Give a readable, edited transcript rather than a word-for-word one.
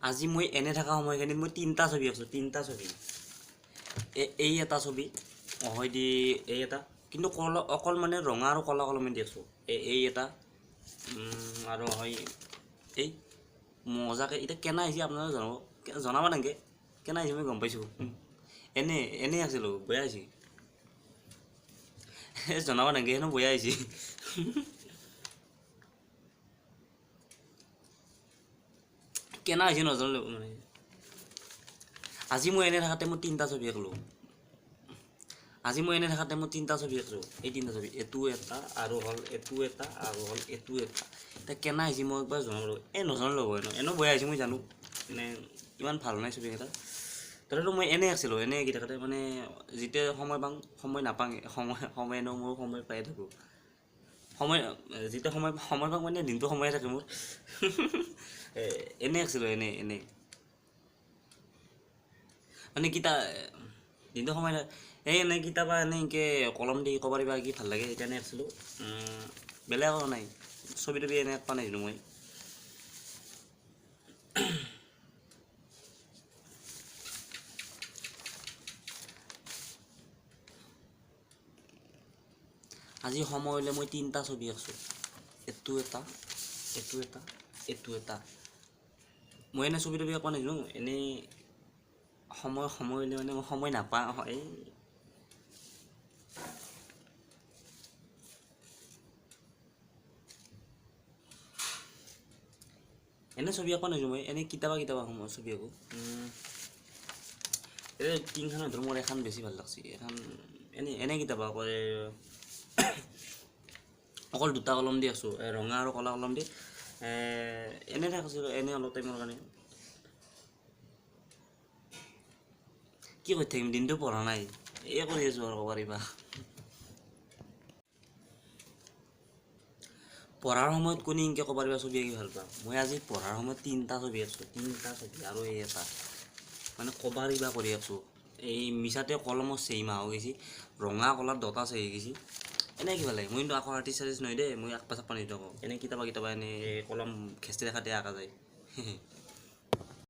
আজি মই এনে থকা সময়খিনিত মই তিনিটা ছবি আঁকছো, তিনিটা ছবি। এই এটা ছবি হয় দি এই এটা, কিন্তু অকল মানে ৰঙা আৰু কলা কলমে দি আছোঁ। এই এটা আৰু হয় এই মজাকৈ এতিয়া কেনে আহিছে আপোনালোকে জনাব নেকি? কেনে আহিছে মই গম পাইছোঁ। এনেই আছিলোঁ, বেয়া আহিছে। জনাব নেকি? হেনো বেয়া আহিছে। কেনা হৈছে নাজানো মানে। আজি মই এনে থাকাতে মই তিনিটা ছবি আঁকিলোঁ। এই তিনিটা ছবি, এইটো এটা আৰু হ'ল এইটো এটা আৰু হ'ল এইটো এটা। এতিয়া কেনা আহিছে মই একবাৰ জনাব। নজনালো ল'ব এনেও বেয়া আহিছে মই জানো, মানে ইমান ভাল নাই ছবিকেইটা। তথাপিতো মই এনেই আছিলোঁ, এনেই আঁকি থাকোঁতে মানে যেতিয়া সময় নাপাওঁ, সময় এনেও মোৰ সময় পায়ে থাকোঁ। যেতিয়া সময় পাওঁ মানে দিনটো সময়ে থাকে মোৰ। এনেই আছিলোঁ, এনেই মানে দিনটো সময় এনেই কিতাবা এনেকৈ কলম দি ক'ব পাৰিবা কি ভাল লাগে সেইকাৰণে আঁকিছিলোঁ। বেলেগ একো নাই, ছবি তবি এনে আঁকা নাছিলোঁ মই। আজি সময় হ'লে মই তিনিটা ছবি আঁকছোঁ। এইটো এটা, এইটো এটা, এইটো এটা। মই এনেই ছবি তবি আঁকিব নাজানো, এনেই সময় হ'লে মানে মই সময় নাপাওঁ। এনে ছবি আঁকিব নাজানো মই, এনেই কেতিয়াবা সময় ছবি আঁকো। এই তিনিখনৰ ভিতৰত মোৰ এখন বেছি ভাল লাগছে। এনেই কেতিয়াবা অকল দুটা কলম দি আছোঁ, ৰঙা আৰু ক'লা কলম দি এনেই থাকিছিলোঁ, এনেই অলপ টাইমৰ কাৰণে। কি কৰি থাকিম, দিনটো পঢ়া নাই, এই কৰি আছোঁ আৰু ক'ব পাৰিবা। পঢ়াৰ সময়ত কোনে এনেকৈ ক'ব পাৰিবা ছবি আঁকি ভাল পাওঁ। মই আজি পঢ়াৰ সময়ত তিনিটা ছবি আঁকছোঁ, তিনিটা ছবি আৰু এই এটা মানে ক'ব পাৰিবা কৰি আছোঁ। এই মিছাতে কলমৰ চেইমা হৈ গৈছে, ৰঙা কলাৰ দুটা চাই গৈছে। এনেই কিবা লাগে, মই কিন্তু আকৌ আৰ্টিষ্ট চাৰ্টিষ্ট নহয় দেই, মই আঁকবা চাকবা নিদিওঁ আকৌ। এনেই কেতিয়াবা এনেই কলম খেচি দেখাতে আঁকা যায়।